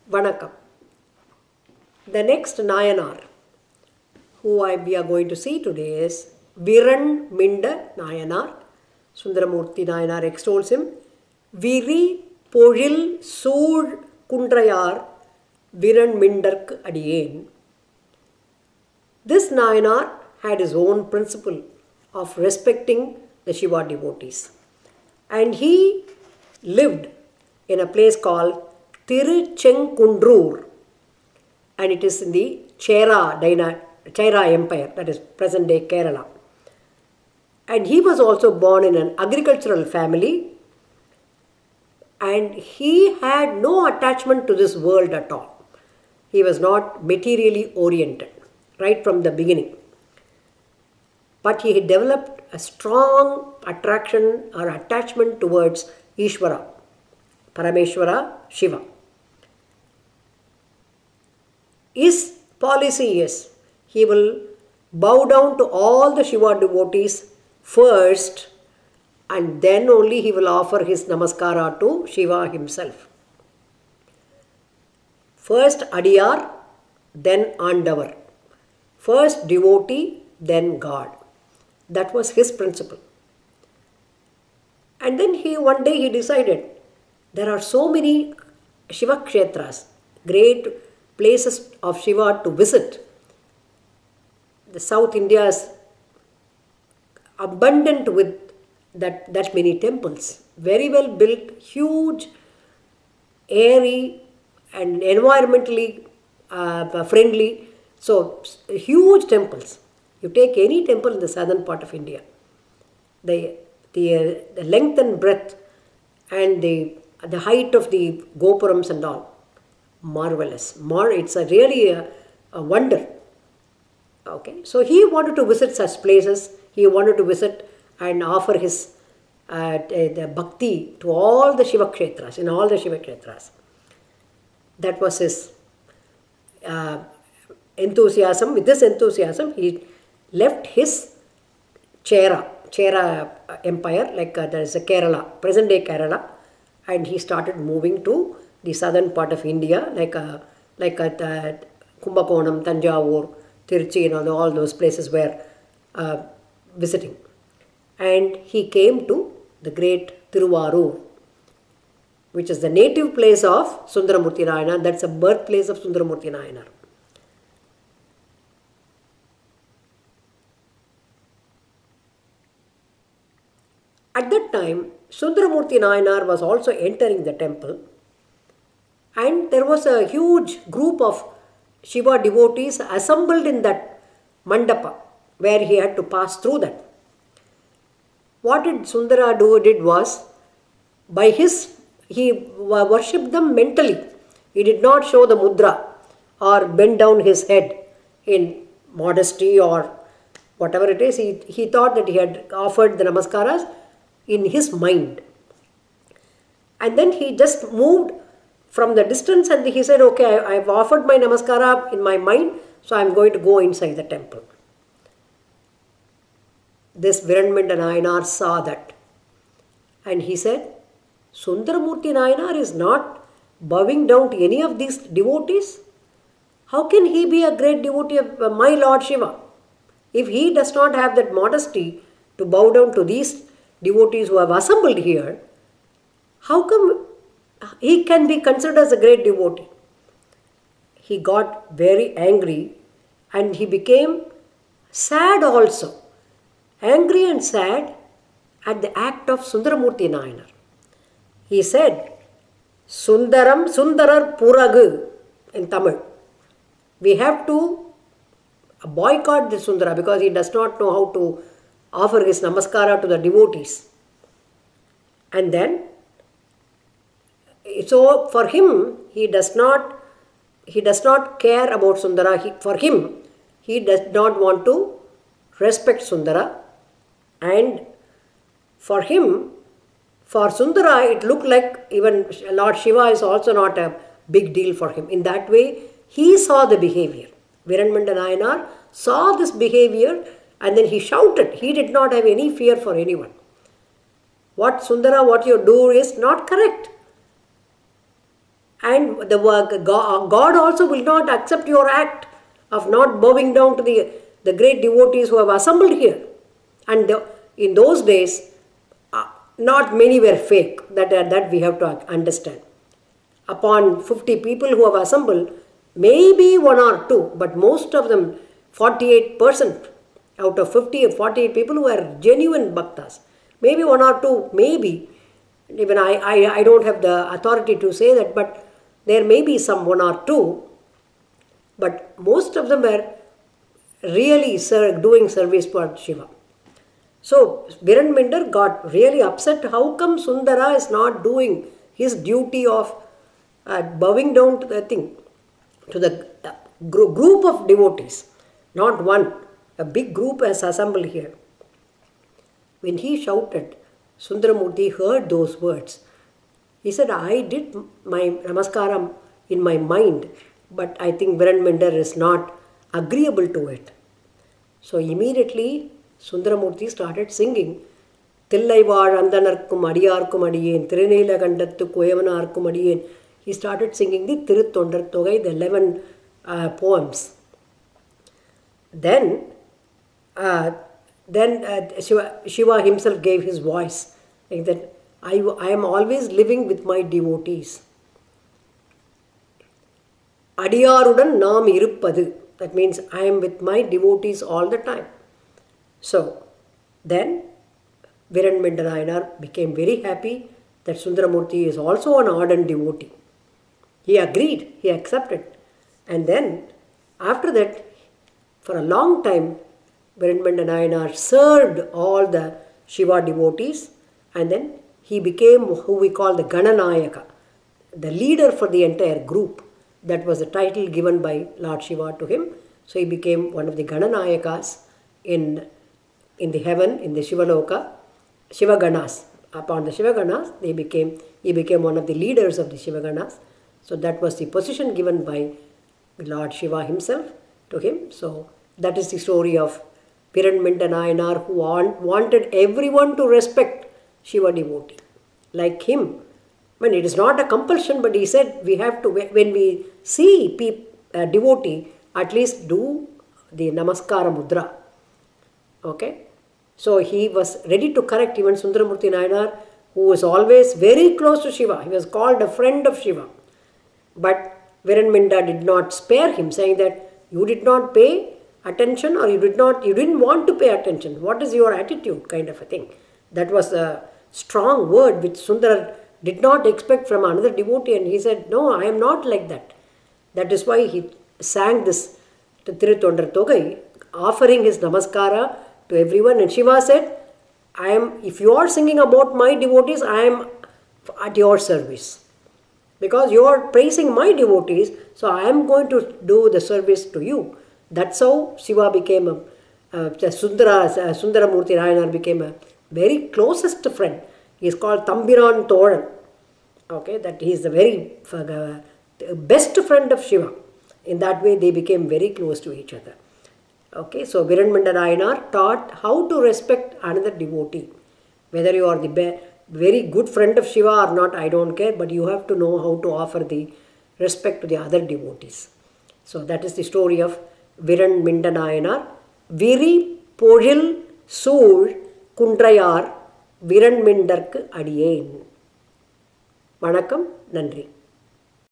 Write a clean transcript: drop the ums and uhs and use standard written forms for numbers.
Vanakkam. The next Nayanar who we are going to see today is Viran Minda Nayanar. Sundaramurti Nayanar extols him. Viri Pozhil Sood Kundrayar Viran Mindark Adiyen. This Nayanar had his own principle of respecting the Shiva devotees. And he lived in a place called Tiruchenkundrur, and it is in the Chera Empire, that is present day Kerala. And he was also born in an agricultural family, and he had no attachment to this world at all. He was not materially oriented right from the beginning. But he had developed a strong attraction or attachment towards Ishvara, Parameshwara, Shiva. His policy is he will bow down to all the Shiva devotees first, and then only he will offer his namaskara to Shiva himself. First Adiyar, then Andavar. First devotee, then God. That was his principle. And then one day he decided, there are so many Shiva Kshetras, great places of Shiva to visit. The South India is abundant with that many temples. Very well built, huge, airy and environmentally friendly. So, huge temples. You take any temple in the southern part of India, the length and breadth and the height of the gopurams and all, marvelous. It's really a wonder. Okay, so he wanted to visit such places. He wanted to visit and offer his the bhakti to all the Shiva Kshetras, in all the Shiva Kshetras. That was his enthusiasm. With this enthusiasm, he left his Chera Empire, like there is a Kerala, present day Kerala, and he started moving to the southern part of India, like Kumbakonam, Tanjavur, Tiruchi, all those places were visiting. And he came to the great Tiruvarur, which is the native place of Sundaramurti Nayanar. That's the birthplace of Sundaramurti Nayanar. At that time, Sundaramurti Nayanar was also entering the temple, and there was a huge group of Shiva devotees assembled in that mandapa where he had to pass through that. What did Sundara did was, he worshipped them mentally. He did not show the mudra or bend down his head in modesty or whatever it is. He thought that he had offered the namaskaras in his mind. And then he just moved from the distance and he said, okay, I've offered my namaskara in my mind, so I'm going to go inside the temple. This Viranminda Nayanar saw that, and he said, Sundaramurti Nayanar is not bowing down to any of these devotees. How can he be a great devotee of my Lord Shiva? If he does not have that modesty to bow down to these devotees who have assembled here, how come he can be considered as a great devotee? He got very angry and he became sad also. Angry and sad at the act of Sundaramurti Nayanar. He said, Sundarar Puragu in Tamil. We have to boycott the Sundara because he does not know how to offer his namaskara to the devotees. And then, so for him, he does not care about Sundara. For him, he does not want to respect Sundara. And for him, for Sundara, it looked like even Lord Shiva is also not a big deal for him. In that way, he saw the behavior. Viranminda Nayanar saw this behavior and then he shouted. He did not have any fear for anyone. What Sundara, what you do is not correct. And And God also will not accept your act of not bowing down to the great devotees who have assembled here. And in those days, not many were fake, that we have to understand. Upon 50 people who have assembled, maybe one or two, but most of them, 48% out of 50 or 48 people who are genuine bhaktas. Maybe one or two, maybe. Even I don't have the authority to say that, but there may be some one or two. But most of them were really doing service for Shiva. So Viren Minder got really upset. How come Sundara is not doing his duty of bowing down to the thing, to the group of devotees, not one. A big group has assembled here. When he shouted, Sundaramurti heard those words. He said, I did my namaskaram in my mind, but I think Viren Minder is not agreeable to it. So immediately Sundaramurti started singing, Tillaivar Andanarkum Adiyarkum Adiyen, Thiruneela Kandattu Kuyavanarkum Adiyen. He started singing the Tirutondar Togai, the 11 poems. Then Shiva himself gave his voice, like that, I am always living with my devotees. Adiyarudan naam iruppadu. That means I am with my devotees all the time. So then Viren Minder Nayanar became very happy that Sundaramurti is also an ardent devotee. He agreed, he accepted. And then after that, for a long time, Viren Minder Nayanar served all the Shiva devotees, and then he became who we call the Gananayaka, the leader for the entire group. That was the title given by Lord Shiva to him. So he became one of the Gananayakas in the heaven, in the Shivaloka, Shiva Ganas. Upon the Shiva Ganas, he became one of the leaders of the Shiva Ganas. So that was the position given by Lord Shiva himself to him. So that is the story of Viren Minder Nayanar, who wanted everyone to respect Shiva devotee. Like him, I mean, it is not a compulsion, but he said we have to, when we see a devotee, at least do the Namaskara Mudra. Okay? So he was ready to correct even Sundaramurti Nayanar, who was always very close to Shiva. He was called a friend of Shiva. But Viren Minder did not spare him, saying that you did not pay attention, or you didn't want to pay attention. What is your attitude, kind of a thing. That was a strong word which Sundar did not expect from another devotee, and he said, no, I am not like that. That is why he sang this Tirutondar Togai, offering his namaskara to everyone. And Shiva said, if you are singing about my devotees, I am at your service. Because you are praising my devotees, so I am going to do the service to you. That's how Shiva became Sundaramurti Nayanar became a very closest friend. He is called Thambiran Thoran. Okay, that he is the very best friend of Shiva. In that way, they became very close to each other. Okay, so Viren Minder Nayanar taught how to respect another devotee. Whether you are the very good friend of Shiva or not, I don't care, but you have to know how to offer the respect to the other devotees. So that is the story of Viren Minder Nayanar. Viri Pojil Sool Kundrayar Viren Minderku Adiyen. Vanakkam, Nandri.